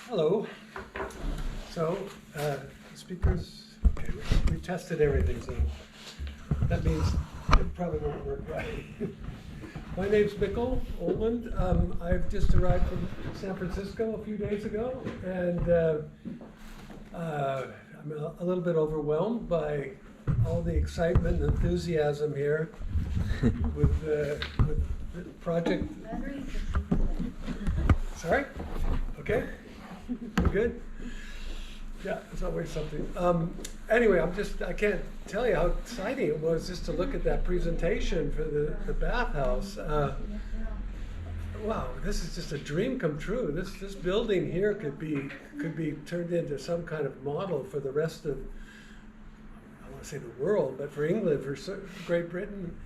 Hello. So, speakers, okay, we tested everything, so that means it probably won't work right. My name's Mikkel Aaland. I've just arrived from San Francisco a few days ago, and I'm a little bit overwhelmed by all the excitement and enthusiasm here with the project. Sorry? Okay. We're good? Yeah, it's always something. Anyway, I can't tell you how exciting it was just to look at that presentation for the bathhouse. Wow, this is just a dream come true. This building here could be turned into some kind of model for the rest of, I want to say the world, but for England, for Great Britain,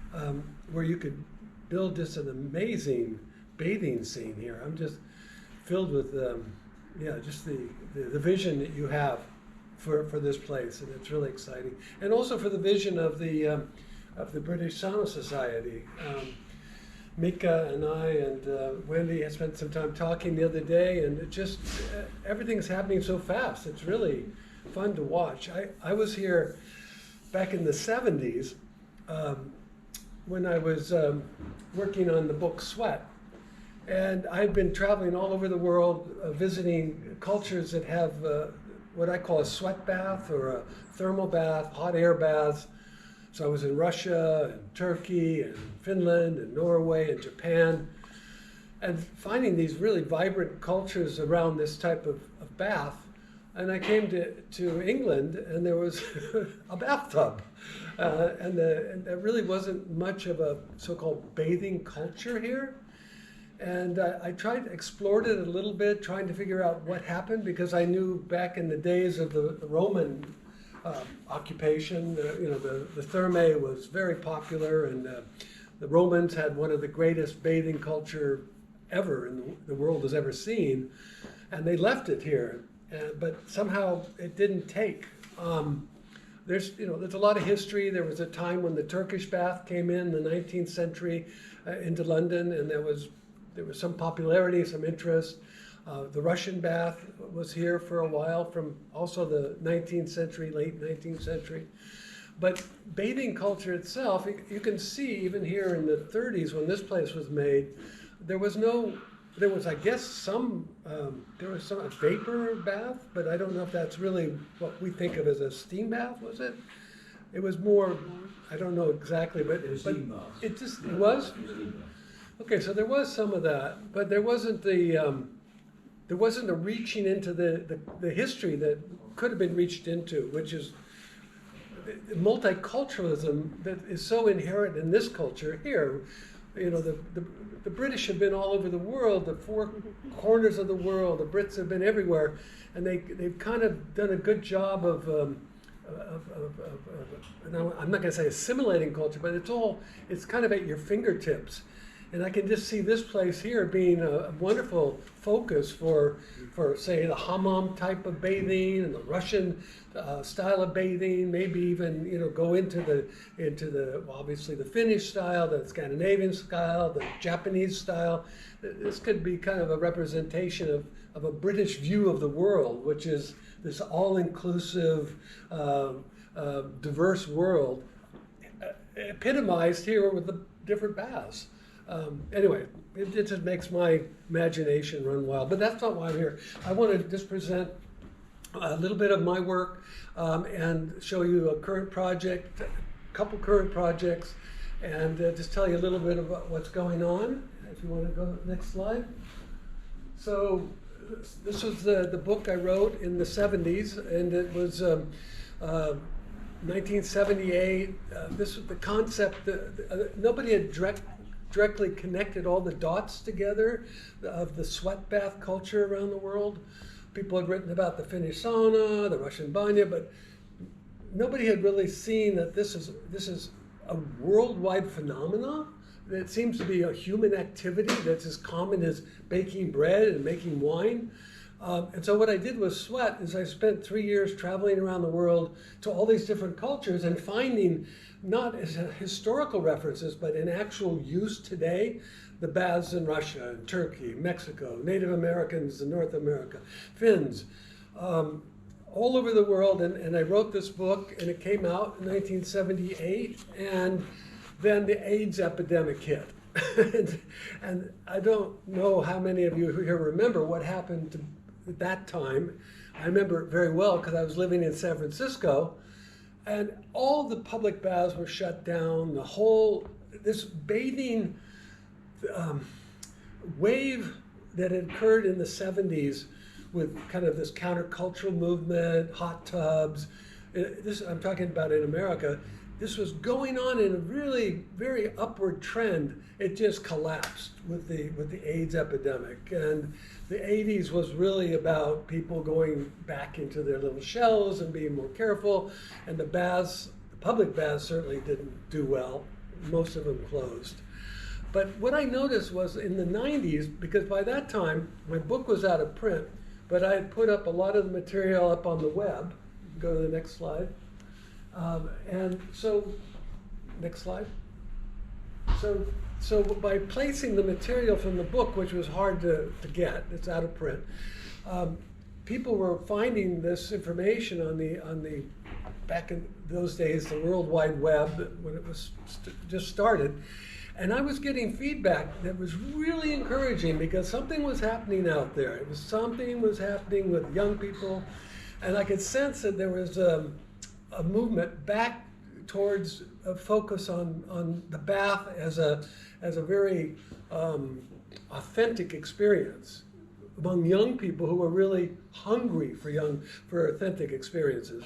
where you could build just an amazing bathing scene here. I'm just filled with just the vision that you have for this place, and it's really exciting. And also for the vision of the British Sauna Society. Mika and I and Wendy had spent some time talking the other day, and it just everything's happening so fast. It's really fun to watch. I was here back in the 70s when I was working on the book Sweat. And I've been traveling all over the world, visiting cultures that have what I call a sweat bath or a thermal bath, hot air baths. So I was in Russia and Turkey and Finland and Norway and Japan, and finding these really vibrant cultures around this type of bath. And I came to England, and there was a bathtub. And there really wasn't much of a so-called bathing culture here. And I explored it a little bit, trying to figure out what happened, because I knew back in the days of the Roman occupation, the thermae was very popular, and the Romans had one of the greatest bathing culture ever the world has ever seen, and they left it here, but somehow it didn't take. There's a lot of history. There was a time when the Turkish bath came in the 19th century into London, and there was some popularity, some interest. The Russian bath was here for a while, from also the 19th century, late 19th century. But bathing culture itself, you can see even here in the 30s when this place was made, there was I guess some vapor bath, but I don't know if that's really what we think of as a steam bath, was it? It was more, I don't know exactly, but it was? Okay, so there was some of that, but there wasn't a reaching into the history that could have been reached into, which is multiculturalism that is so inherent in this culture here. The British have been all over the world, the four corners of the world. The Brits have been everywhere, and they've kind of done a good job of I'm not going to say assimilating culture, but it's kind of at your fingertips. And I can just see this place here being a wonderful focus for say the hammam type of bathing and the Russian style of bathing. Maybe even go into the obviously the Finnish style, the Scandinavian style, the Japanese style. This could be kind of a representation of a British view of the world, which is this all-inclusive, diverse world, epitomized here with the different baths. Anyway, it just makes my imagination run wild. But that's not why I'm here. I want to just present a little bit of my work and show you a current project, a couple current projects, and just tell you a little bit about what's going on. If you want to go next slide. So this was the book I wrote in the 70s, and it was 1978. This was the concept that nobody had directly connected all the dots together of the sweat bath culture around the world. People had written about the Finnish sauna, the Russian banya, but nobody had really seen that this is a worldwide phenomenon. It seems to be a human activity that's as common as baking bread and making wine. And so what I did with Sweat is I spent 3 years traveling around the world to all these different cultures and finding, not as historical references, but in actual use today, the baths in Russia and Turkey, Mexico, Native Americans in North America, Finns, all over the world. And I wrote this book, and it came out in 1978, and then the AIDS epidemic hit. and I don't know how many of you here remember what happened at that time. I remember it very well because I was living in San Francisco, and all the public baths were shut down. This bathing wave that had occurred in the 70s with kind of this countercultural movement, hot tubs. I'm talking about in America. This was going on in a really very upward trend. It just collapsed with the AIDS epidemic. And the 80s was really about people going back into their little shells and being more careful. And the public baths certainly didn't do well. Most of them closed. But what I noticed was in the 90s, because by that time my book was out of print, but I had put up a lot of the material up on the web. Go to the next slide. And so, next slide. So by placing the material from the book, which was hard to get, it's out of print, people were finding this information on the back in those days, the World Wide Web, when it was just started. And I was getting feedback that was really encouraging because something was happening out there. Something was happening with young people, and I could sense that there was a movement back towards a focus on the bath as a very authentic experience among young people who were really hungry for authentic experiences.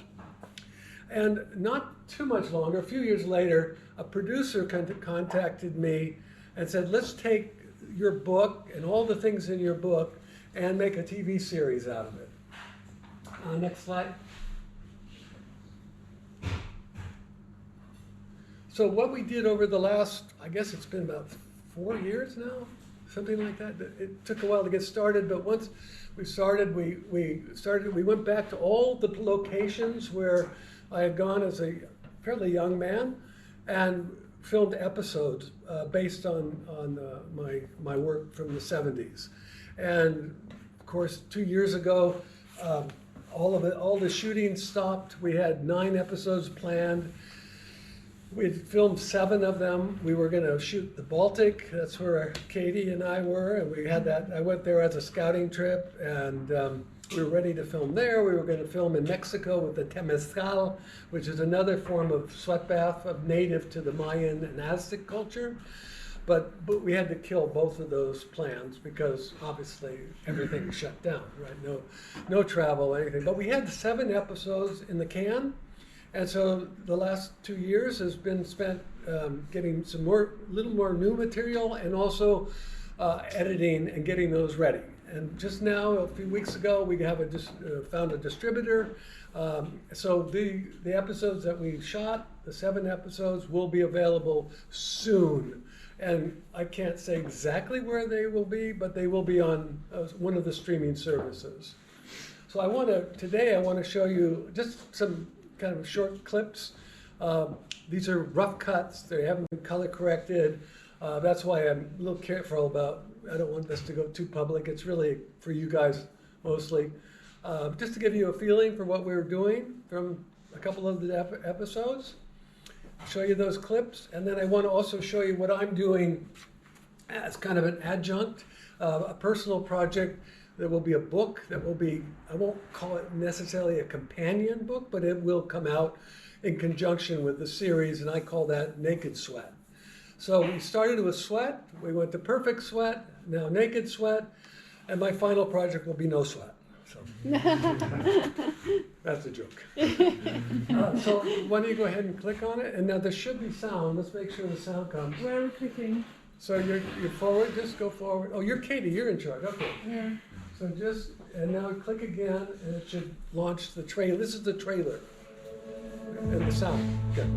And not too much longer, a few years later, a producer contacted me and said, let's take your book and all the things in your book and make a TV series out of it. Next slide. So what we did over the last, I guess it's been about 4 years now, something like that. It took a while to get started, but once we started, we went back to all the locations where I had gone as a fairly young man and filmed episodes based on my work from the 70s. And of course, 2 years ago, all the shooting stopped. We had 9 episodes planned. We filmed 7 of them. We were going to shoot the Baltic. That's where Katie and I were, and we had that. I went there as a scouting trip, and we were ready to film there. We were going to film in Mexico with the Temazcal, which is another form of sweat bath native to the Mayan and Aztec culture. But we had to kill both of those plans because obviously everything shut down, right? No travel, anything. But we had 7 episodes in the can. And so the last 2 years has been spent getting some little more new material and also editing and getting those ready. And just now, a few weeks ago, we have found a distributor. So the episodes that we shot, the 7 episodes, will be available soon. And I can't say exactly where they will be, but they will be on one of the streaming services. So today I want to show you just some kind of short clips. These are rough cuts. They haven't been color corrected. That's why I'm a little careful about, I don't want this to go too public. It's really for you guys mostly. Just to give you a feeling for what we're doing from a couple of the episodes. Show you those clips, and then I want to also show you what I'm doing as kind of an adjunct, a personal project. There will be a book that will be, I won't call it necessarily a companion book, but it will come out in conjunction with the series, and I call that Naked Sweat. So we started with sweat, we went to perfect sweat, now naked sweat, and my final project will be no sweat. So that's a joke. So why don't you go ahead and click on it, and now there should be sound. Let's make sure the sound comes. Where are we clicking? So you're forward, just go forward. Oh, you're Katie, you're in charge, okay. Yeah. So and now click again, and it should launch the trailer. This is the trailer. And the sound. Good.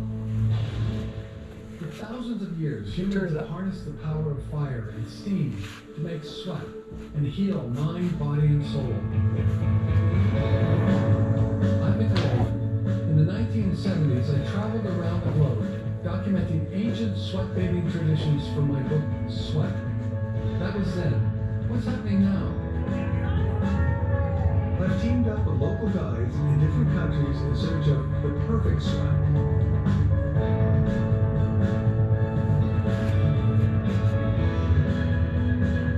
For thousands of years, humans have harnessed the power of fire and steam to make sweat and heal mind, body, and soul. I'm Mikkel Aaland. In the 1970s, I traveled around the globe, documenting ancient sweat bathing traditions from my book, Sweat. That was then. What's happening now? I've teamed up with local guides in different countries in search of the perfect sweat.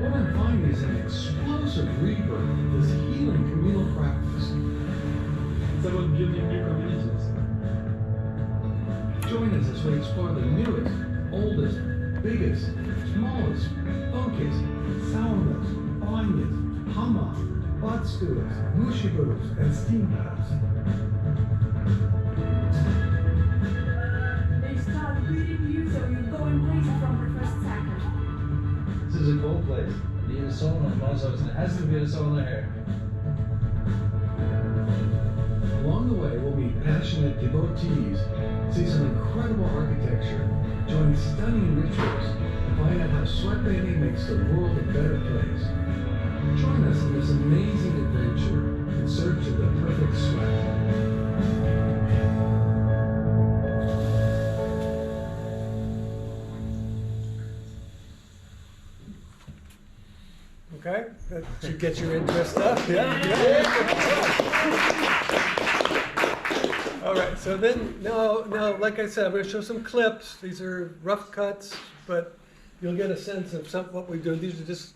What I'm finding is an explosive rebirth of this healing communal practice. It's about building new communities. Join us as we explore the newest, oldest, biggest, smallest, funkiest, saunas, banyas, hammams, bathhouses, mushibus, and steam baths. They start greeting you, so you go in places from the first second. This is a cool place. You need a sauna in bathhouses, and it has to be a sauna here. Along the way, we'll meet passionate devotees, see some incredible architecture, join stunning rituals, and find out how sweat bathing makes the world a better place. Join us in this amazing adventure in search of the perfect sweat. Okay, that should get your interest up. Yeah. All right, so then, now, like I said, I'm going to show some clips. These are rough cuts, but you'll get a sense of what we do. These are just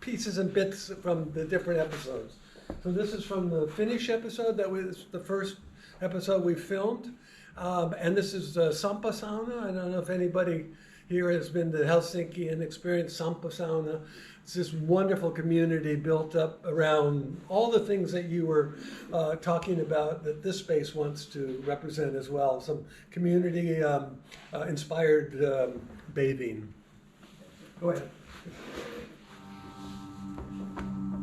pieces and bits from the different episodes. So this is from the Finnish episode. That was the first episode we filmed. And this is Sampa Sauna. I don't know if anybody here has been to Helsinki and experienced Sampa Sauna. It's this wonderful community built up around all the things that you were talking about that this space wants to represent as well. Some community inspired bathing. Go ahead.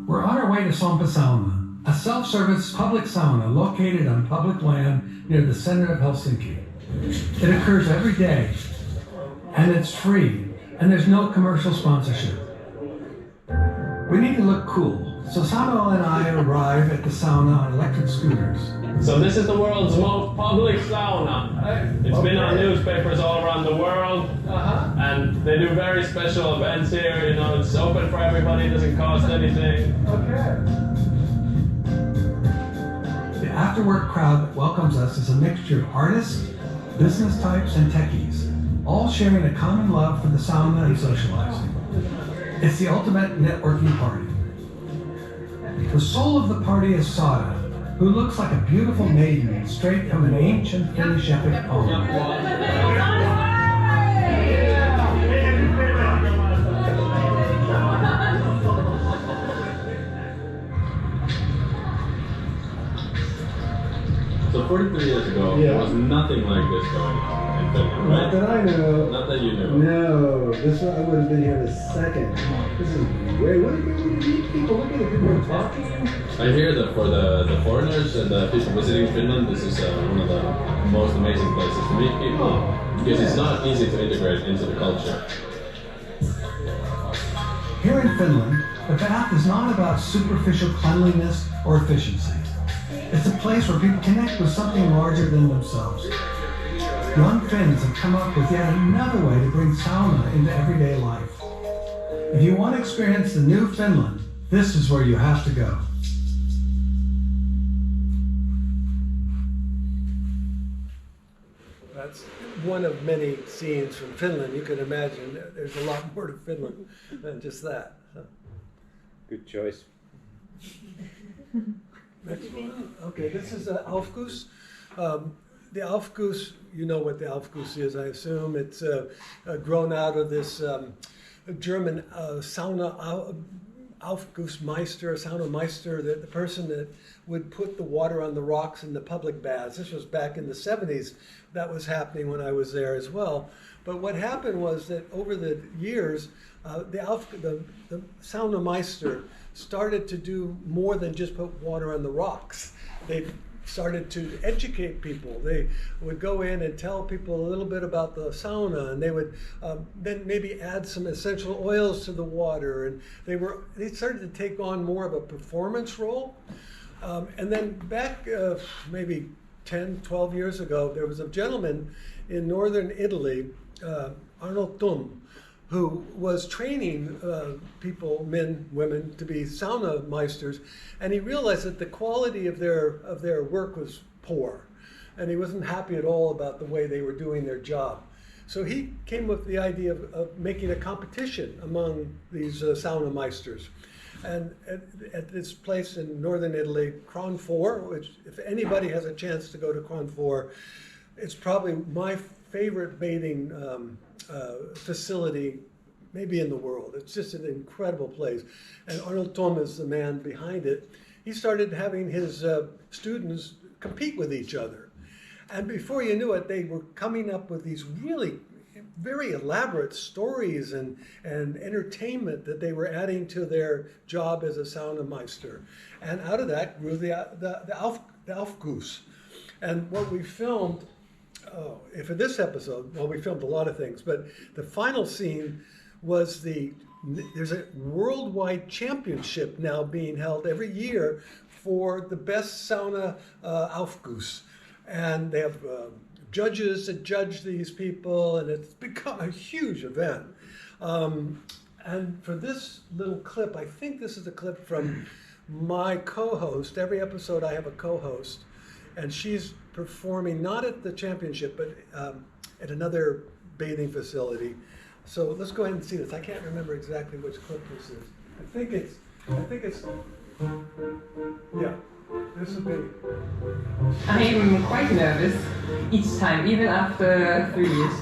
We're on our way to Sampa Sauna, a self-service public sauna located on public land near the center of Helsinki. It occurs every day, and it's free, and there's no commercial sponsorship. We need to look cool, so Samuel and I arrive at the sauna on electric scooters. So this is the world's most public sauna. It's been on newspapers all around the world, and they do very special events here. You know, it's open for everybody, it doesn't cost anything. Okay. The after-work crowd that welcomes us is a mixture of artists, business types, and techies, all sharing a common love for the sauna and socializing. It's the ultimate networking party. The soul of the party is Sauna, who looks like a beautiful maiden straight from an ancient Finnish epic poem. So 43 years ago, there was nothing like this going on in Finland, right? Not that I know. Not that you knew. No, this one I would have been here in a second. This is great. What do you meet people? Look at the people are talking. I hear that for the foreigners and the people visiting Finland, this is one of the most amazing places to meet people, because it's not easy to integrate into the culture. Here in Finland, the bath is not about superficial cleanliness or efficiency. It's a place where people connect with something larger than themselves. Young Finns have come up with yet another way to bring sauna into everyday life. If you want to experience the new Finland, this is where you have to go. That's one of many scenes from Finland. You can imagine there's a lot more to Finland than just that. So. Good choice. Next one. Okay, this is Aufguss. The Aufguss, you know what the Aufguss is, I assume. It's grown out of this German sauna Aufgussmeister, sauna meister, the person that would put the water on the rocks in the public baths. This was back in the 70s. That was happening when I was there as well. But what happened was that over the years, the sauna meister started to do more than just put water on the rocks. They started to educate people. They would go in and tell people a little bit about the sauna, and they would then maybe add some essential oils to the water, and they started to take on more of a performance role. And then back maybe 10, 12 years ago, there was a gentleman in northern Italy, Arnold Thum, who was training people, men, women, to be sauna meisters, and he realized that the quality of their work was poor, and he wasn't happy at all about the way they were doing their job. So he came with the idea of making a competition among these sauna meisters. And at this place in northern Italy, Cronfor, which if anybody has a chance to go to Cronfor, it's probably my favorite bathing facility maybe in the world. It's just an incredible place. And Arnold Thom is the man behind it. He started having his students compete with each other. And before you knew it, they were coming up with these really very elaborate stories and entertainment that they were adding to their job as a sauna meister. And out of that grew the Aufguss. And what we filmed, for this episode, well, we filmed a lot of things, but the final scene was there's a worldwide championship now being held every year for the best sauna Aufguss. And they have judges that judge these people, and it's become a huge event. And for this little clip, I think this is a clip from my co-host. Every episode I have a co-host, and she's performing not at the championship, but at another bathing facility. So let's go ahead and see this. I can't remember exactly which clip this is. I think it's, yeah. This will be. I'm quite nervous each time, even after 3 years.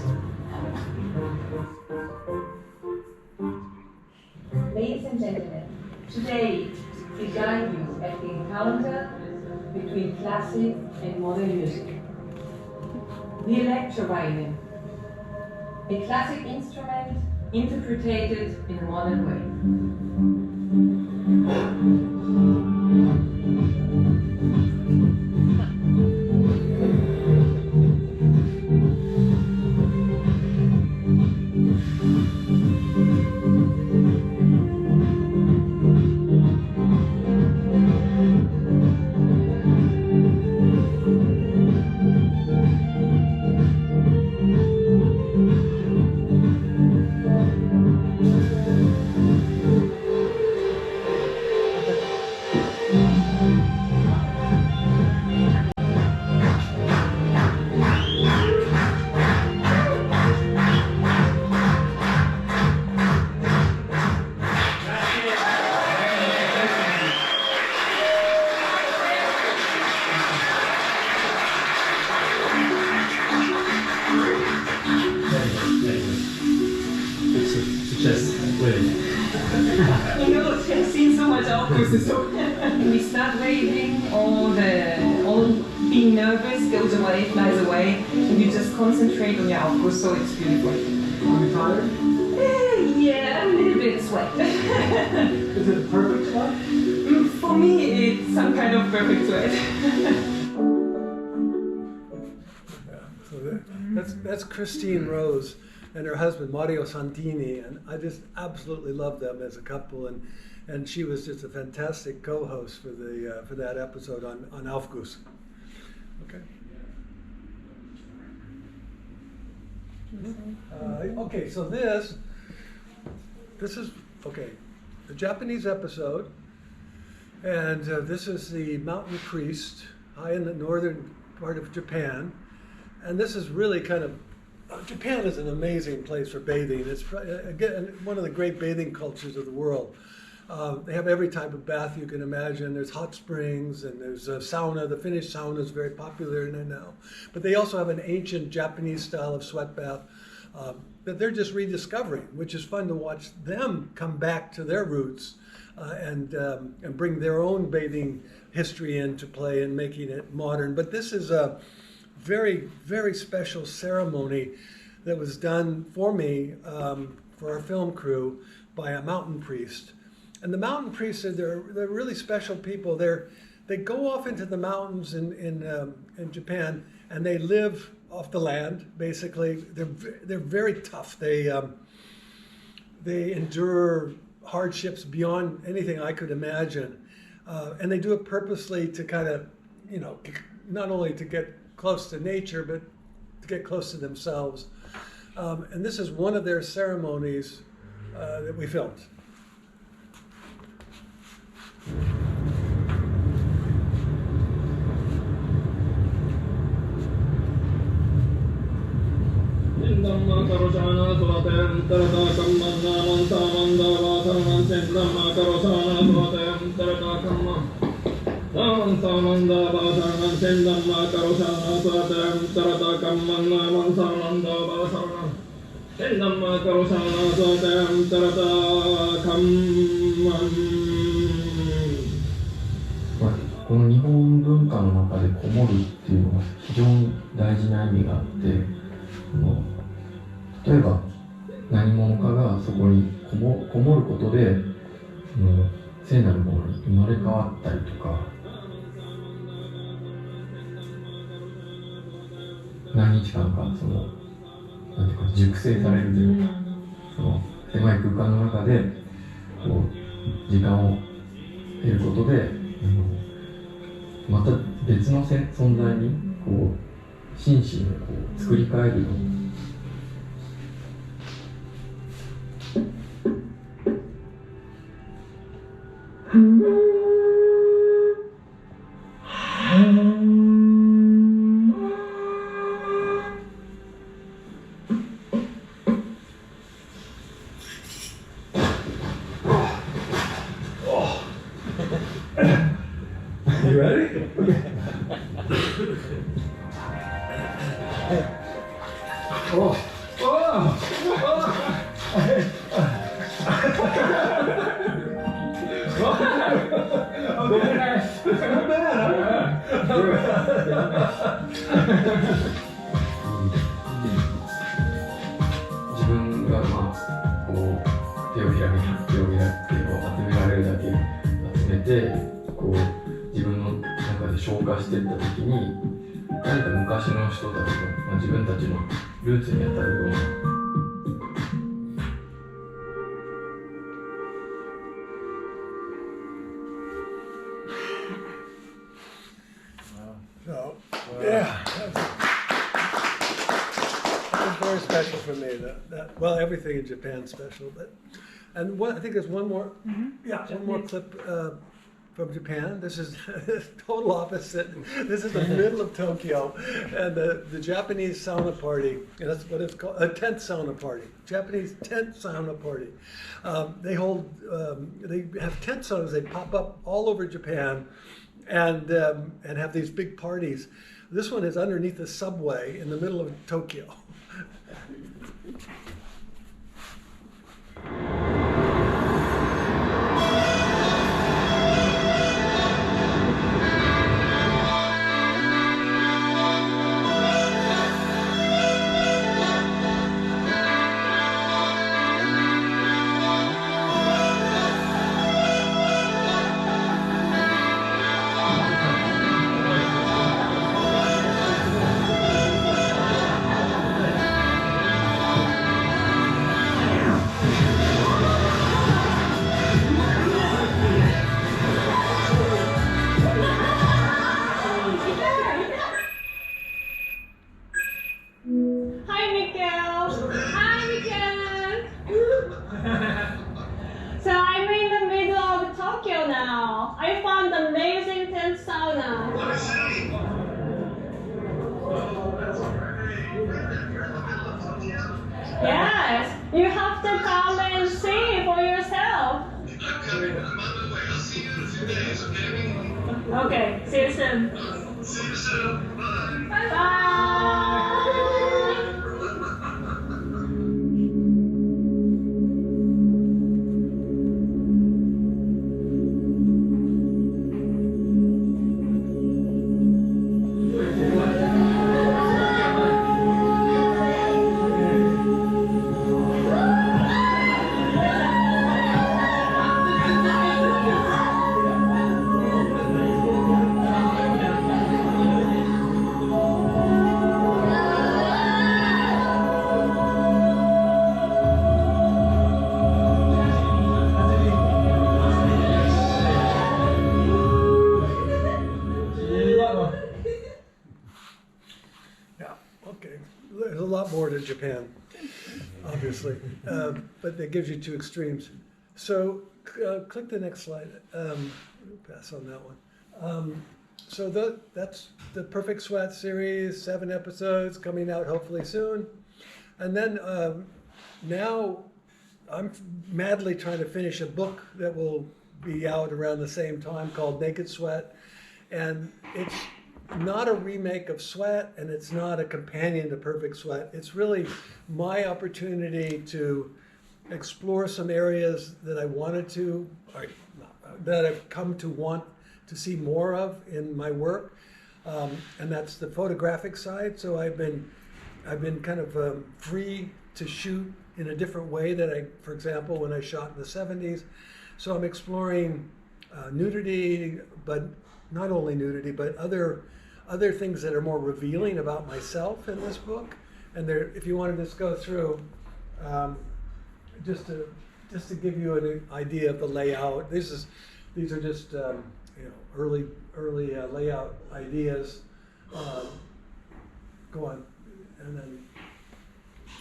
Ladies and gentlemen, today we guide you at the encounter between classic and modern music. The Elektroviolin, a classic instrument interpreted in a modern way. We start waving, all being nervous goes away, flies away, and you just concentrate on your Aufguss, so it's beautiful. Are you tired? Yeah, a little bit sweat. Is it a perfect sweat? For me, it's some kind of perfect sweat. Yeah, so that's Christine Rose and her husband Mario Santini, and I just absolutely love them as a couple, and she was just a fantastic co-host for that episode on Aufguss. Okay. Okay, so this is okay, the Japanese episode, and this is the mountain priest high in the northern part of Japan, and this is really kind of Japan is an amazing place for bathing. It's again one of the great bathing cultures of the world. They have every type of bath you can imagine. There's hot springs and there's a sauna. The Finnish sauna is very popular in there now. But they also have an ancient Japanese style of sweat bath that they're just rediscovering, which is fun to watch them come back to their roots and bring their own bathing history into play and making it modern. But this is a very, very special ceremony that was done for me, for our film crew, by a mountain priest. And the mountain priests, they're really special people. They go off into the mountains in Japan, and they live off the land. Basically, they're very tough. They endure hardships beyond anything I could imagine, and they do it purposely to kind of, not only to get close to nature, but to get close to themselves. And this is one of their ceremonies that we filmed.この日本文化の中でこもるっていうのが非常に大事な意味があって、例えば何者かがそこにこもることで聖なるものに生まれ変わったりとか、何日間かなんていうか熟成されるというか、その狭い空間の中でこう時間を得ることでまた別の存在にこう心身をこう作り変えるように。You ready? Oh. Oh. Okay. Not bad.自分がこう手を開いてこう集められるだけ集めてこう自分の中で消化していった時に何か昔の人たちの、自分たちのルーツにあたるようなSo, yeah, that was very special for me. Well, everything in Japan's special, and I think there's one more. Yeah, one more clip from Japan. This is total opposite. This is the middle of Tokyo, and the Japanese sauna party. And that's what it's called, a tent sauna party. Japanese tent sauna party. They have tent saunas. They pop up all over Japan. And have these big parties. This one is underneath the subway in the middle of Tokyo. So I'm in the middle of Tokyo now. I found an amazing tent sauna. Yes, you have to come and see for yourself. I'm coming. I'm on my way. I'll see you in a few days, okay? Okay, see you soon. See you soon. Bye. Bye. Yeah, okay. There's a lot more to Japan. obviously, but that gives you two extremes. So click the next slide. Pass on that one. So that's the Perfect Sweat series, 7 episodes coming out hopefully soon. And then now I'm madly trying to finish a book that will be out around the same time called Naked Sweat. And it's not a remake of Sweat, and it's not a companion to Perfect Sweat. It's really my opportunity to explore some areas that I wanted to, or that I've come to want to see more of in my work, and that's the photographic side. So I've been kind of free to shoot in a different way that I, for example, when I shot in the 70s. So I'm exploring nudity, but not only nudity, but other things that are more revealing about myself in this book. And there, if you want to just go through, just to give you an idea of the layout. These are just early layout ideas. Go on, and then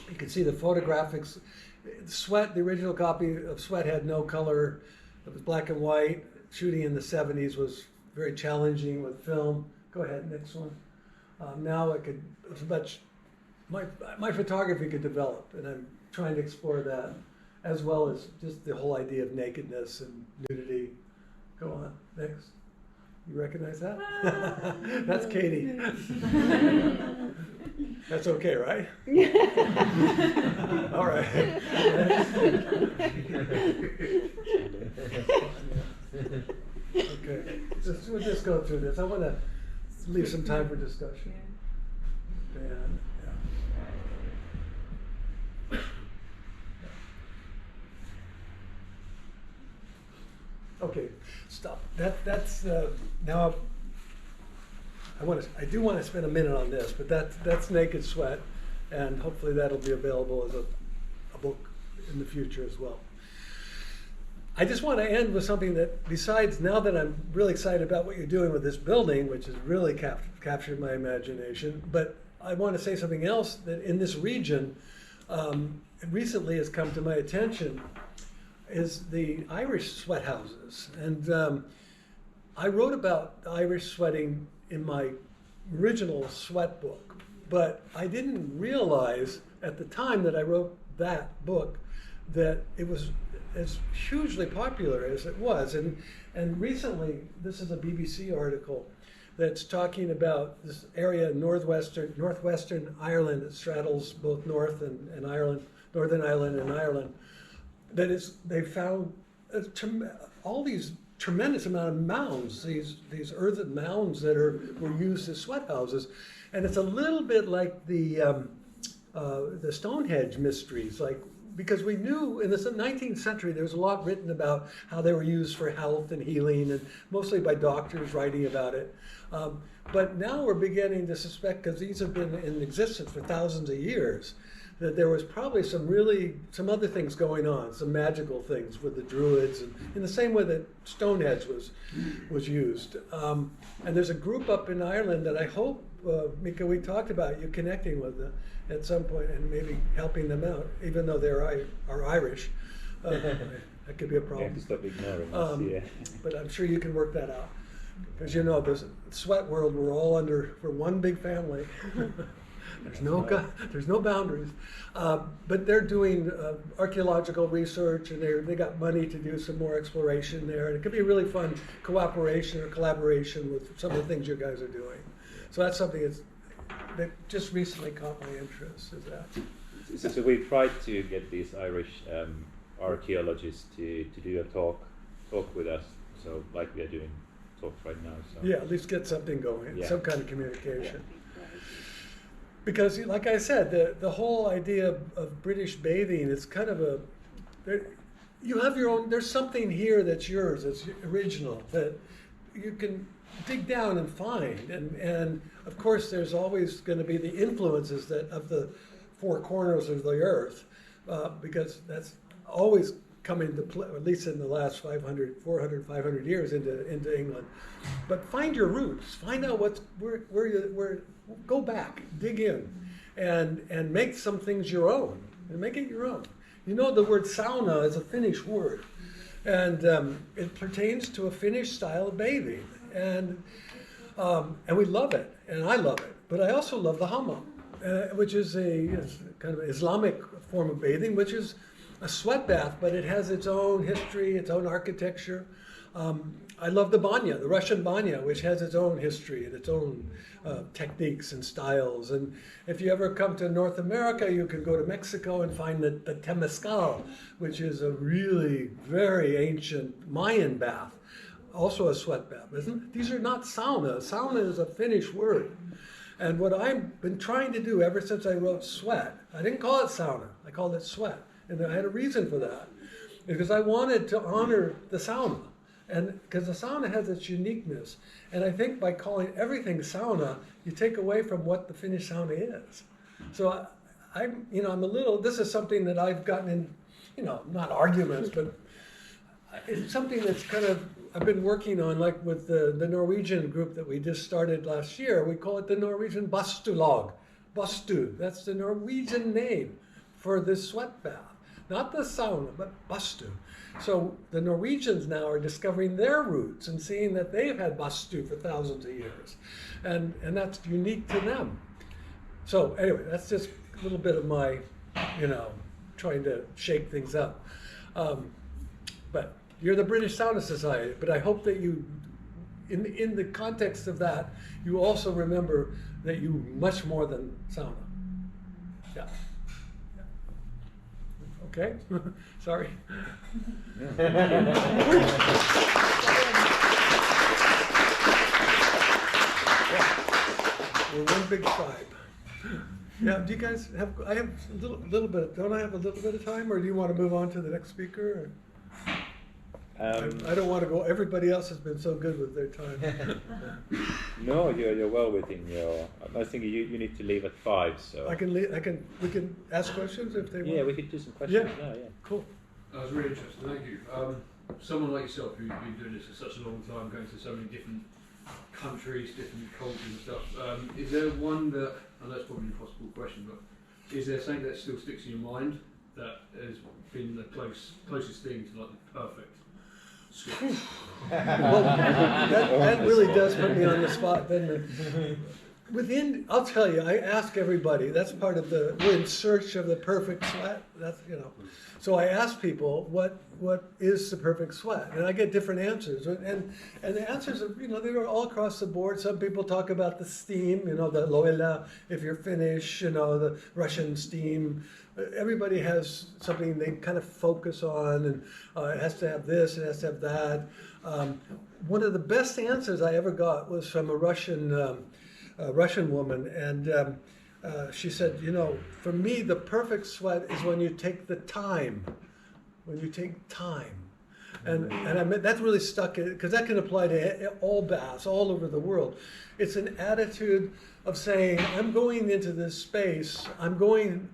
you can see the photographics. Sweat, the original copy of Sweat had no color. It was black and white. Shooting in the 70s was very challenging with film. Go ahead, next one. Now it's much, my photography could develop, and I'm trying to explore that, as well as just the whole idea of nakedness and nudity. Go on, next. You recognize that? That's Katie. That's okay, right? All right. Okay, we'll just go through this. I want to leave some time for discussion. And, yeah. Okay, stop. That's now. I do want to spend a minute on this, but that's Naked Sweat, and hopefully that'll be available as a book in the future as well. I just want to end with something that, besides, now that I'm really excited about what you're doing with this building, which has really captured my imagination, but I want to say something else that in this region recently has come to my attention, is the Irish sweat houses. And I wrote about Irish sweating in my original sweat book, but I didn't realize at the time that I wrote that book that it was as hugely popular as it was. And recently, this is a BBC article that's talking about this area in northwestern Ireland that straddles both Northern Ireland and Ireland. That is, they found all these tremendous amount of mounds, these earthen mounds that were used as sweat houses, and it's a little bit like the Stonehenge mysteries, because we knew in the 19th century there was a lot written about how they were used for health and healing, and mostly by doctors writing about it. But now we're beginning to suspect, because these have been in existence for thousands of years, that there was probably some other things going on, some magical things with the Druids, and in the same way that Stonehenge was used. And there's a group up in Ireland that I hope, Mika, we talked about you connecting with at some point and maybe helping them out, even though they are Irish. That could be a problem. You have to stop ignoring us, yeah. But I'm sure you can work that out. Because the sweat world, we're one big family. There's no boundaries, but they're doing archaeological research, and they got money to do some more exploration there, and it could be a really fun cooperation or collaboration with some of the things you guys are doing. So that's something that just recently caught my interest. Is that? So we tried to get these Irish archaeologists to do a talk with us. So like we are doing talks right now. So yeah, at least get something going, yeah. Some kind of communication. Yeah. Because, like I said, the whole idea of British bathing is kind of you have your own, there's something here that's yours, that's original, that you can dig down and find. And of course, there's always going to be the influences of the four corners of the earth, because that's always come into play, at least in the last 500 years into England. But find your roots, find out where go back, dig in, and make some things your own. and make it your own. You know, the word sauna is a Finnish word, and it pertains to a Finnish style of bathing, and we love it, and I love it. But I also love the hammam, which is a kind of Islamic form of bathing, which is a sweat bath, but it has its own history, its own architecture. I love the banya, the Russian banya, which has its own history and its own techniques and styles. And if you ever come to North America, you can go to Mexico and find the temazcal, which is a really very ancient Mayan bath, also a sweat bath, isn't it? These are not sauna. Sauna is a Finnish word. And what I've been trying to do ever since I wrote Sweat, I didn't call it sauna, I called it Sweat. And I had a reason for that, because I wanted to honor the sauna. And because the sauna has its uniqueness. And I think by calling everything sauna, you take away from what the Finnish sauna is. So I'm a little, this is something that I've gotten in, not arguments, but it's something that's kind of, I've been working on, like with the Norwegian group that we just started last year. We call it the Norwegian Badstuelag. Badstue, that's the Norwegian name for this sweat bath. Not the sauna, but badstue. So the Norwegians now are discovering their roots and seeing that they've had badstue for thousands of years. And that's unique to them. So anyway, that's just a little bit of my, trying to shake things up. But you're the British Sauna Society, but I hope that you, in the context of that, you also remember that you're much more than sauna. Yeah. Okay? Sorry. We're one big tribe. Yeah, do you guys have, I have a little bit, don't I have a little bit of time, or do you want to move on to the next speaker? I don't want to go, everybody else has been so good with their time. No, you're well within your, I think you need to leave at 5, so. We can ask questions if they want. Yeah, we could do some questions now, yeah. Cool. That was really interesting, thank you. Someone like yourself who's been doing this for such a long time, going to so many different countries, different cultures and stuff, is there one that, and that's probably an impossible question, but is there something that still sticks in your mind that has been the closest thing to like the perfect sweat? Well, that really does put me on the spot, doesn't it? I'll tell you, I ask everybody, that's part of we're in search of the perfect sweat, that's, So I ask people, what is the perfect sweat? And I get different answers. And the answers are, they're all across the board. Some people talk about the steam, the loela, if you're Finnish, the Russian steam. Everybody has something they kind of focus on, and it has to have this, it has to have that. One of the best answers I ever got was from a Russian woman, and she said, for me, the perfect sweat is when you take the time. When you take time. And I mean, that really stuck, because that can apply to all baths all over the world. It's an attitude of saying, I'm going into this space, I'm going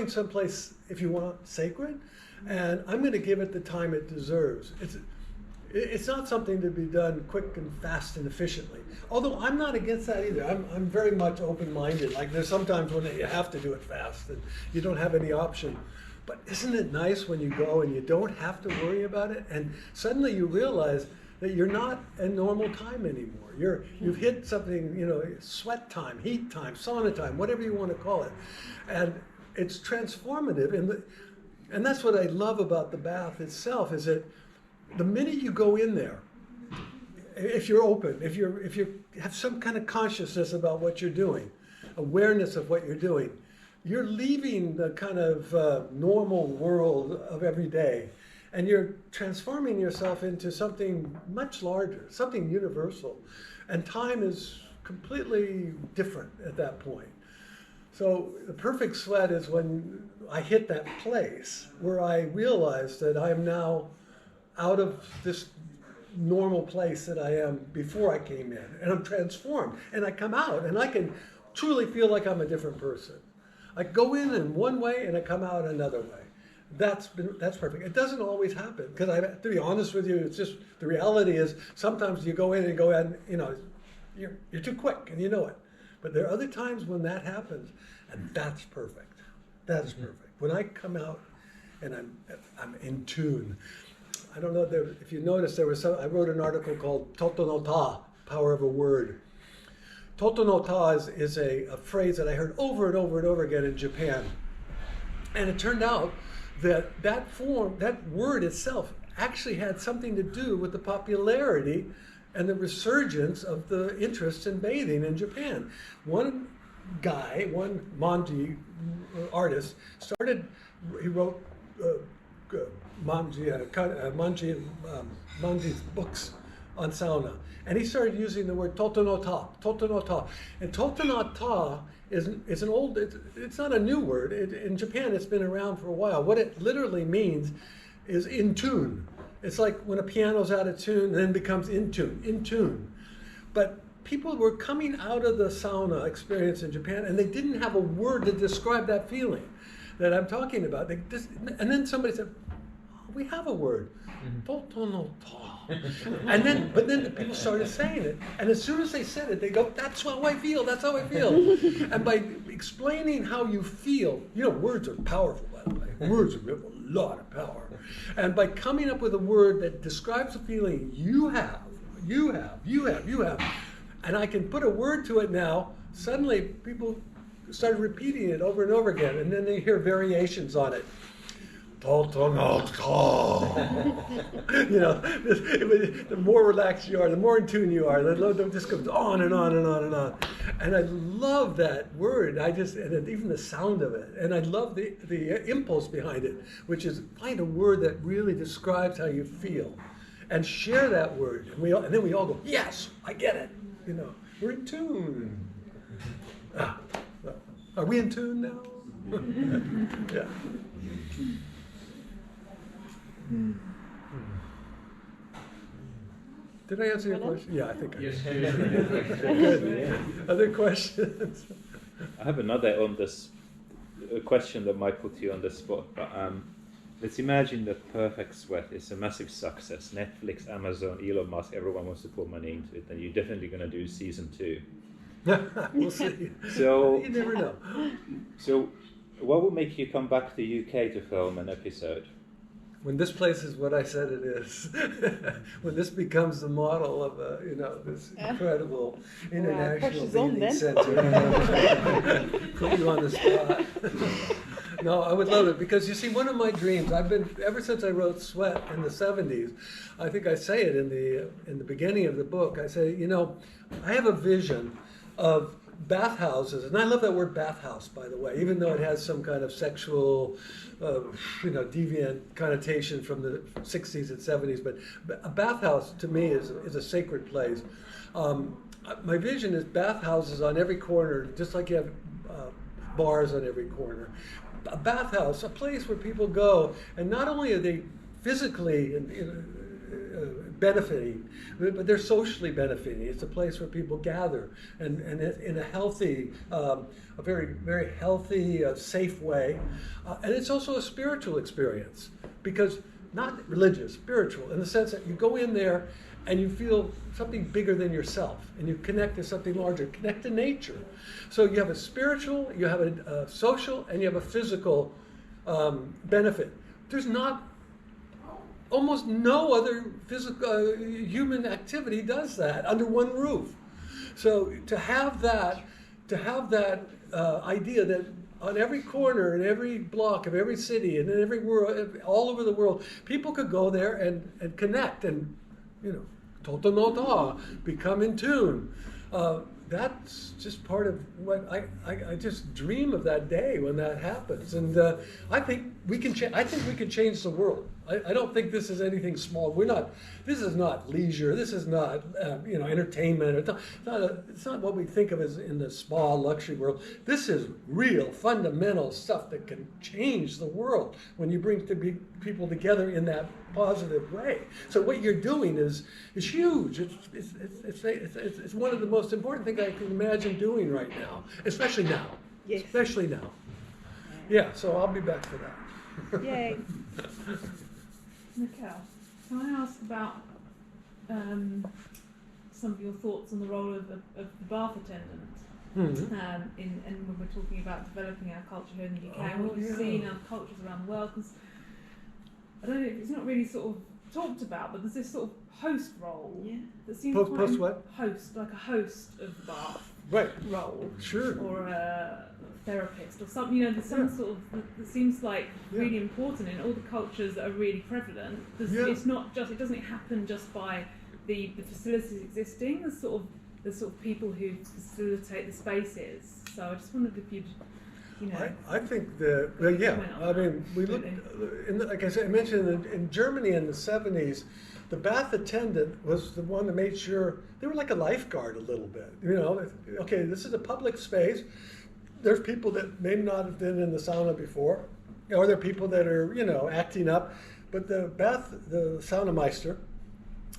someplace, if you want, sacred, and I'm going to give it the time it deserves. It's not something to be done quick and fast and efficiently. Although I'm not against that either. I'm very much open-minded. Like there's sometimes when you have to do it fast and you don't have any option. But isn't it nice when you go and you don't have to worry about it, and suddenly you realize that you're not in normal time anymore. You've hit something, sweat time, heat time, sauna time, whatever you want to call it. And it's transformative. And that's what I love about the bath itself, is that the minute you go in there, if you're open, if you have some kind of consciousness about what you're doing, awareness of what you're doing, you're leaving the kind of normal world of every day, and you're transforming yourself into something much larger, something universal. And time is completely different at that point. So the perfect sweat is when I hit that place where I realize that I am now out of this normal place that I am before I came in, and I'm transformed, and I come out and I can truly feel like I'm a different person. I go in one way and I come out another way. That's perfect. It doesn't always happen, because to be honest with you, it's just the reality is sometimes you go in and you're too quick and you know it. But there are other times when that happens, and that's perfect. That's perfect. when I come out and I'm in tune. I don't know if you noticed, I wrote an article called Toto no Ta, Power of a Word. Toto no Ta is a phrase that I heard over and over and over again in Japan. And it turned out that word itself actually had something to do with the popularity and the resurgence of the interest in bathing in Japan. One manji artist, he wrote manji's books on sauna. And he started using the word toto no ta. And toto no ta is an old, it's not a new word. In Japan, it's been around for a while. What it literally means is in tune. It's like when a piano's out of tune and then becomes in tune. But people were coming out of the sauna experience in Japan and they didn't have a word to describe that feeling that I'm talking about. And then somebody said, oh, we have a word, toto no ta. But then the people started saying it, and as soon as they said it, they go, that's how I feel, that's how I feel. And by explaining how you feel, words are powerful, by the way. Words have a lot of power. And by coming up with a word that describes the feeling you have, and I can put a word to it now, suddenly people started repeating it over and over again, and then they hear variations on it. Toto no ta. The more relaxed you are, the more in tune you are. The just goes on and on and on and on. And I love that word. And even the sound of it. And I love the impulse behind it, which is find a word that really describes how you feel, and share that word. And then we all go, yes, I get it. We're in tune. Are we in tune now? Yeah. Did I answer your question? Yeah, I think I did. Yes. Good. Other questions? I have another on this question that might put you on the spot. But let's imagine that Perfect Sweat is a massive success. Netflix, Amazon, Elon Musk, everyone wants to put money into it, and you're definitely going to do season 2. We'll see. So you never know. So, what would make you come back to UK to film an episode? When this place is what I said it is, when this becomes the model of this incredible international bathing center, put you on the spot. No, I would love it, because you see, one of my dreams, ever since I wrote Sweat in the 70s, I think I say it in the beginning of the book, I say, I have a vision of bathhouses, and I love that word bathhouse, by the way, even though it has some kind of sexual, deviant connotation from the 60s and 70s, but a bathhouse to me is a sacred place. My vision is bathhouses on every corner, just like you have bars on every corner. A bathhouse, a place where people go, and not only are they physically benefiting, but they're socially benefiting. It's a place where people gather, and in a healthy, a very, very healthy, safe way. And it's also a spiritual experience, because not religious, spiritual, in the sense that you go in there and you feel something bigger than yourself, and you connect to something larger, connect to nature. So you have a spiritual, you have a social, and you have a physical benefit. There's almost no other physical human activity does that under one roof. So to have that idea that on every corner, in every block of every city, and in every world, all over the world, people could go there and connect and, toto no ta, become in tune. That's just part of what I just dream of, that day when that happens. And I think we can change the world. I don't think this is anything small. This is not leisure. This is not entertainment. It's not what we think of as in the spa luxury world. This is real fundamental stuff that can change the world when you bring people together in that positive way. So what you're doing is huge. It's one of the most important things I can imagine doing right now, especially now. Yes. Especially now. Yeah. So I'll be back for that. Yay. Mikkel, can I ask about some of your thoughts on the role of the bath attendant? And when we're talking about developing our culture here in the UK, and what we've seen other cultures around the world, because I don't know, it's not really sort of talked about, but there's this sort of host role that seems Post what? Host, like a host of the bath role, or a therapist or something. You know, there's some sort of that seems like really important in all the cultures that are really prevalent. It's not just, it doesn't happen just by the facilities existing. There's sort of people who facilitate the spaces. So I just wondered if you'd, you know. I think that, I mean, we looked, like I said, I mentioned in Germany in the 70s, the bath attendant was the one that made sure, they were like a lifeguard a little bit. You know, okay, this is a public space. There's people that may not have been in the sauna before, or there are people that are, you know, acting up. But the saunameister,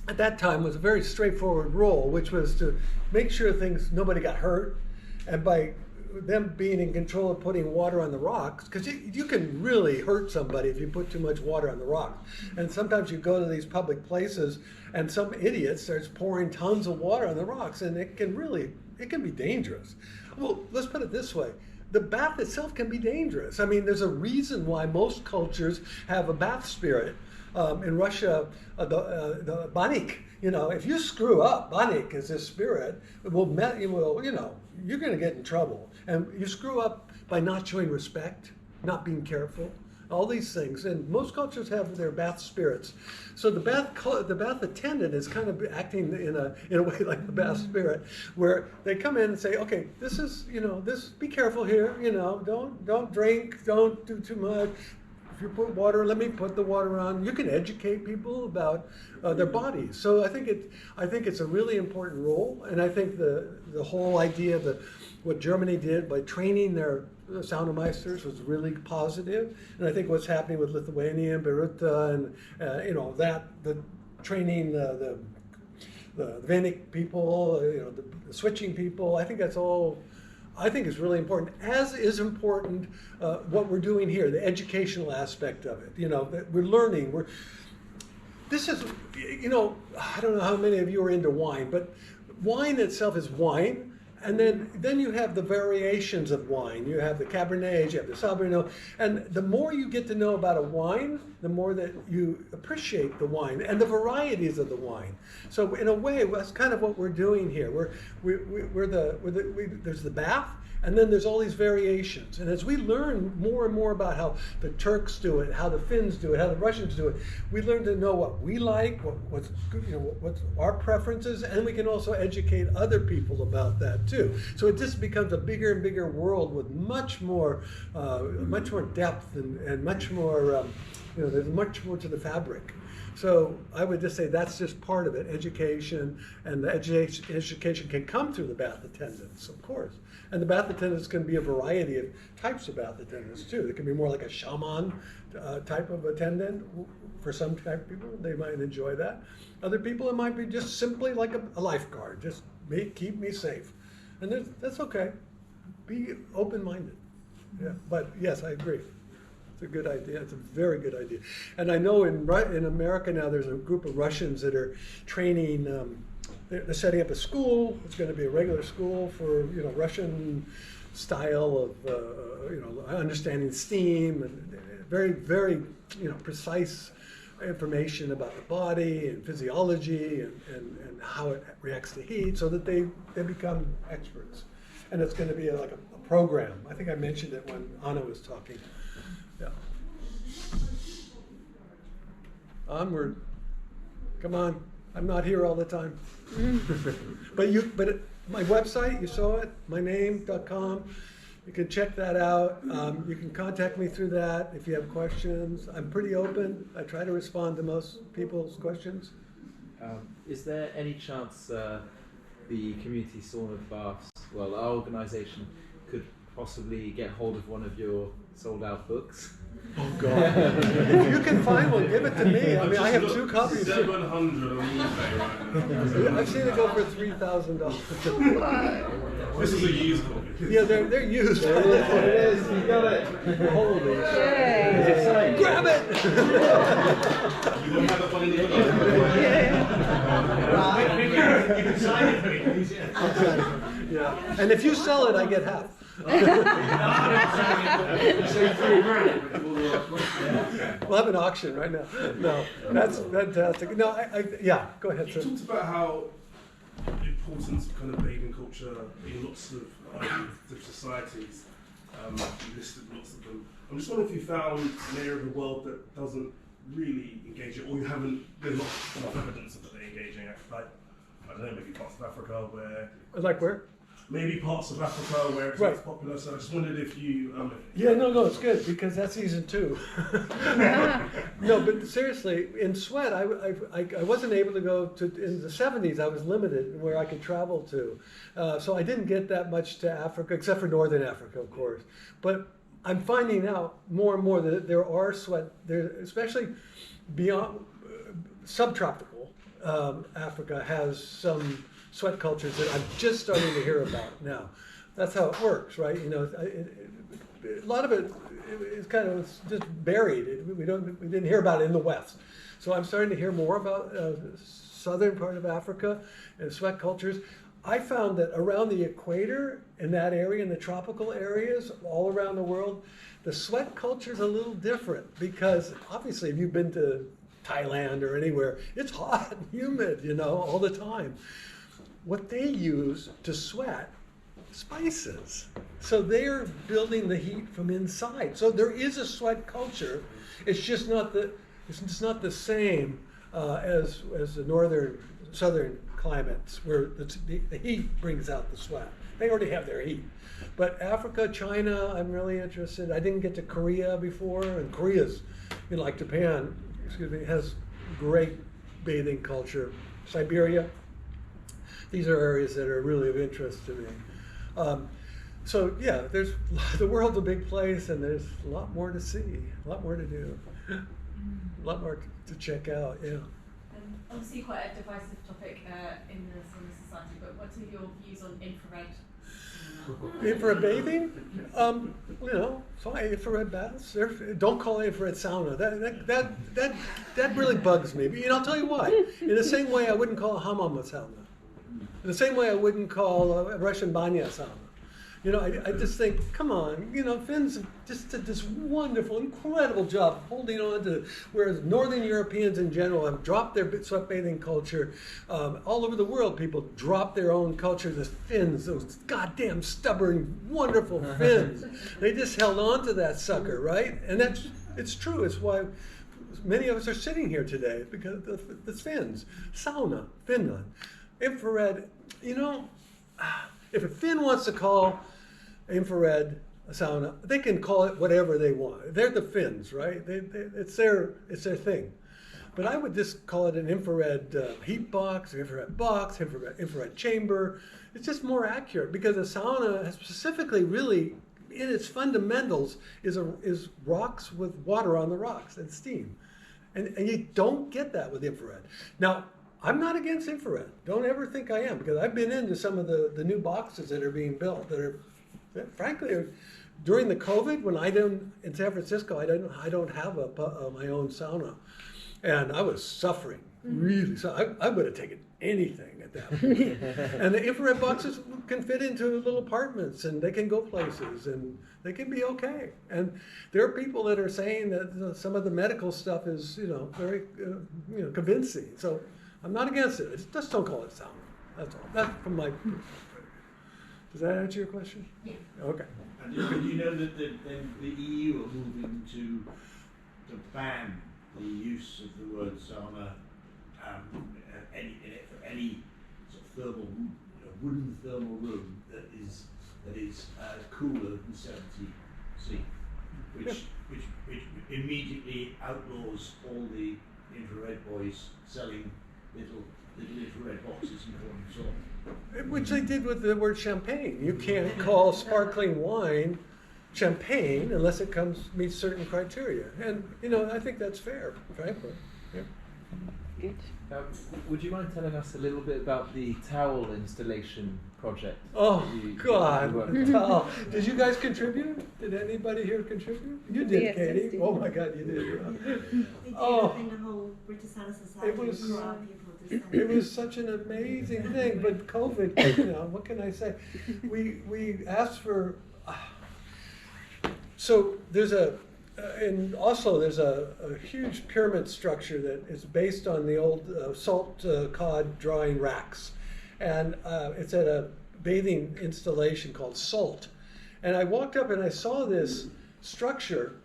at that time was a very straightforward role, which was to make sure nobody got hurt, and by them being in control of putting water on the rocks, because you can really hurt somebody if you put too much water on the rocks. And sometimes you go to these public places and some idiot starts pouring tons of water on the rocks, and it can be dangerous. Well, let's put it this way. The bath itself can be dangerous. I mean, there's a reason why most cultures have a bath spirit. In Russia, the banik, you know, if you screw up, banik is this spirit, you're going to get in trouble. And you screw up by not showing respect, not being careful, all these things. And most cultures have their bath spirits. So the bath attendant is kind of acting in a way like the bath spirit, where they come in and say, okay, this is, you know, be careful here, you know, don't drink, don't do too much. If you put water, let me put the water on. You can educate people about their bodies. So I think it's a really important role, and I think the whole idea of what Germany did by training their saunameisters was really positive. And I think what's happening with Lithuania and Birute and you know, the training the Venik people, you know, the switching people, I think that's all. I think is really important, as is important what we're doing here, the educational aspect of it. You know, that we're learning. This is, you know, I don't know how many of you are into wine, but wine itself is wine. And then you have the variations of wine. You have the Cabernets, you have the Sauvignon. And the more you get to know about a wine, the more that you appreciate the wine and the varieties of the wine. So in a way, that's kind of what we're doing here. There's the bath, and then there's all these variations. And as we learn more and more about how the Turks do it, how the Finns do it, how the Russians do it, we learn to know what we like, what's our preferences, and we can also educate other people about that too. So it just becomes a bigger and bigger world with much more depth and much more, there's much more to the fabric. So I would just say that's just part of it, education, and the education can come through the bath attendants, of course. And the bath attendants can be a variety of types of bath attendants too. It can be more like a shaman type of attendant. For some type of people, they might enjoy that. Other people, it might be just simply like a lifeguard, just keep me safe. And that's okay. Be open-minded. Yeah, but yes, I agree. It's a good idea. It's a very good idea. And I know in America now there's a group of Russians that are training. They're setting up a school. It's going to be a regular school for Russian style of understanding steam and very very precise information about the body and physiology and how it reacts to heat, so that they become experts. And it's going to be like a program. I think I mentioned it when Anna was talking. Yeah. Onward. Come on. I'm not here all the time. But my website, you saw it, myname.com. You can check that out. You can contact me through that if you have questions. I'm pretty open. I try to respond to most people's questions. Is there any chance the community sauna baths, well, our organisation, could possibly get hold of one of your sold-out books? Oh God! If you can find one, give it to me. I mean, I have 2 copies. 700 on eBay right now. I've seen it go for $3,000. This is a used copy. Yeah, they're used. There it is. You got it. Holy shit! Grab it! You don't have a funny name. Yeah. can sign it for me, please. Yeah. And if you sell it, I get half. We'll have an auction right now. No, that's fantastic. No, yeah, go ahead, sir. You talked about how important kind of bathing culture in lots of societies. You listed lots of them. I'm just wondering if you found an area of the world that doesn't really engage it, or you haven't, there's not enough evidence of that they're engaging. Like, I don't know, maybe parts of Africa where... Like where? Maybe parts of Africa where it's less popular, so I just wondered if you... Yeah, no, it's good, because that's season 2. No, but seriously, in Sweat, I wasn't able to go to... In the 70s, I was limited in where I could travel to. So I didn't get that much to Africa, except for Northern Africa, of course. But I'm finding out more and more that there are Sweat, especially beyond... subtropical Africa has some Sweat cultures that I'm just starting to hear about now. That's how it works, right? You know, a lot of it is kind of just buried. We didn't hear about it in the West. So I'm starting to hear more about the southern part of Africa and Sweat cultures. I found that around the equator, in that area, in the tropical areas, all around the world, the Sweat culture is a little different because obviously if you've been to Thailand or anywhere, it's hot and humid, you know, all the time. What they use to sweat, spices. So they're building the heat from inside. So there is a Sweat culture. It's just not the same as the southern climates where the heat brings out the sweat. They already have their heat. But Africa, China, I'm really interested. I didn't get to Korea before, and Korea's, you know, like Japan, has great bathing culture. Siberia. These are areas that are really of interest to me. So yeah, the world's a big place, and there's a lot more to see, a lot more to do, a lot more to check out. Yeah. Obviously, quite a divisive topic in the Sauna Society. But what are your views on infrared? Infrared bathing? You know, fine. Infrared baths. Don't call it infrared sauna. That really bugs me. But you know, I'll tell you why. In the same way, I wouldn't call a hammam a sauna. In the same way, I wouldn't call a Russian banya sauna. You know, I just think, come on, you know, Finns just did this wonderful, incredible job holding on to, whereas Northern Europeans in general have dropped their sweat bathing culture. All over the world, people drop their own culture. The Finns, those goddamn stubborn, wonderful Finns, they just held on to that sucker, right? And it's true. It's why many of us are sitting here today, because the Finns, sauna, Finland, infrared, you know, if a Finn wants to call infrared sauna, they can call it whatever they want. They're the Finns, right? It's their thing. But I would just call it an infrared heat box, infrared chamber. It's just more accurate because a sauna specifically really, in its fundamentals, is rocks with water on the rocks and steam. And you don't get that with infrared. Now, I'm not against infrared. Don't ever think I am, because I've been into some of the new boxes that are being built that are, frankly, during the COVID, when in San Francisco, I don't have my own sauna, and I was suffering really. So I would have taken anything at that point. And the infrared boxes can fit into little apartments, and they can go places, and they can be okay. And there are people that are saying that some of the medical stuff is, you know, very, convincing. So I'm not against it. Just don't call it sauna. That's all. That's from my. Does that answer your question? Yeah. Okay. And you know that the EU are moving to ban the use of the word sauna for any sort of thermal, wooden thermal room that is cooler than 70 C, which immediately outlaws all the infrared boys selling little infrared boxes and so on. Which they did with the word champagne. You can't call sparkling wine champagne unless it meets certain criteria. And, I think that's fair, frankly. Yeah. Good. Would you mind telling us a little bit about the towel installation project? Oh, God. Towel. Did you guys contribute? Did anybody here contribute? You did, yes, Katie. Oh, my God, you did. We did in the whole British Sauna Society for our people to It was such an amazing thing, but COVID, what can I say? We asked for. So there's in Oslo, there's a huge pyramid structure that is based on the old salt cod drying racks. And it's at a bathing installation called Salt. And I walked up and I saw this structure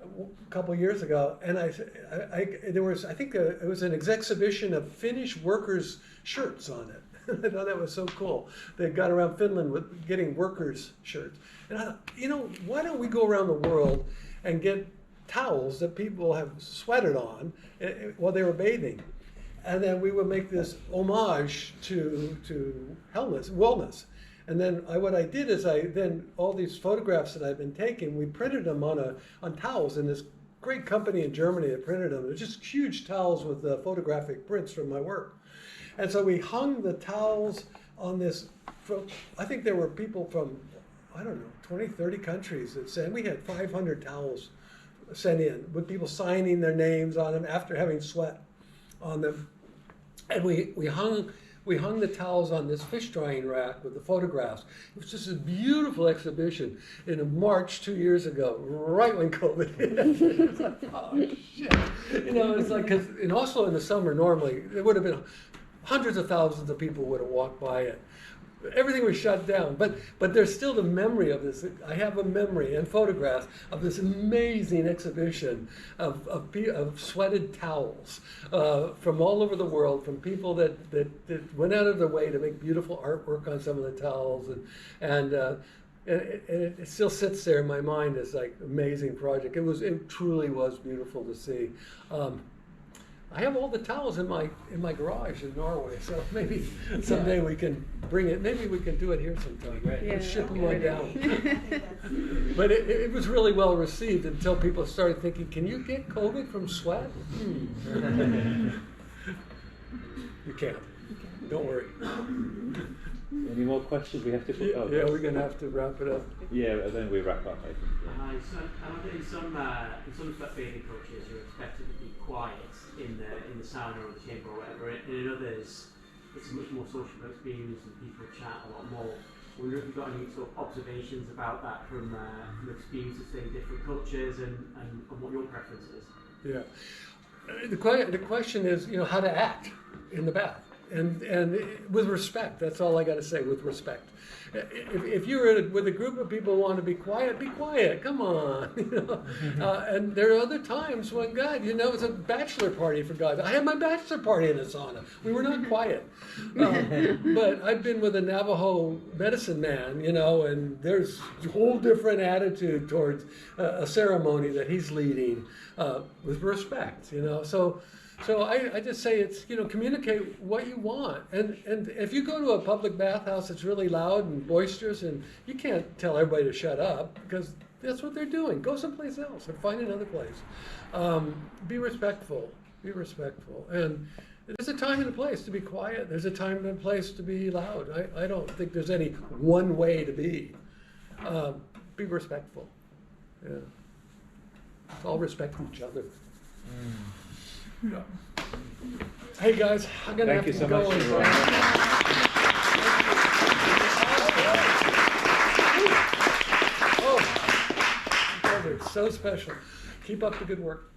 a couple years ago, and I think it was an exhibition of Finnish workers' shirts on it. I thought that was so cool. They got around Finland with getting workers' shirts. And I thought, why don't we go around the world and get towels that people have sweated on while they were bathing? And then we would make this homage to wellness. And then what I did is all these photographs that I've been taking, we printed them on towels, and this great company in Germany that printed them. They're just huge towels with photographic prints from my work. And so we hung the towels on this, I think there were people from, 20, 30 countries that sent. We had 500 towels sent in with people signing their names on them after having sweat on them. And we hung the towels on this fish drying rack with the photographs. It was just a beautiful exhibition in March 2 years ago, right when COVID hit. It's like, oh shit. It's like, because in Oslo in the summer, normally, it would have been hundreds of thousands of people would have walked by it. Everything was shut down, but there's still the memory of this. I have a memory and photographs of this amazing exhibition of sweated towels from all over the world, from people that went out of their way to make beautiful artwork on some of the towels, and it still sits there in my mind as like amazing project. It truly was beautiful to see. I have all the towels in my garage in Norway, so maybe someday we can bring it. Maybe we can do it here sometime. Yeah, ship them on down. But it was really well received until people started thinking, "Can you get COVID from sweat?" You can't. Don't worry. Any more questions? We have to put. Yeah, we're going to have to wrap it up. Yeah, and then we wrap up, I think. In some bathing cultures, you're expected to be quiet in the sauna or the chamber or whatever. And in others, it's a much more social experience and people chat a lot more. I wonder if you've got any sort of observations about that from experiences in different cultures and what your preference is. Yeah. The question is, how to act in the bath. And with respect, that's all I got to say, with respect. If you're with a group of people who want to be quiet, come on. And there are other times when, God, it's a bachelor party, for God. I had my bachelor party in a sauna. We were not quiet. But I've been with a Navajo medicine man, and there's a whole different attitude towards a ceremony that he's leading with respect, So I just say it's, communicate what you want. And if you go to a public bathhouse that's really loud and boisterous, and you can't tell everybody to shut up because that's what they're doing. Go someplace else or find another place. Be respectful. Be respectful. And there's a time and a place to be quiet. There's a time and a place to be loud. I don't think there's any one way to be. Be respectful. Yeah. Let's all respect each other. Yeah. Hey guys, I'm gonna have to go. Thank you so much. Oh, you guys are so special. Keep up the good work.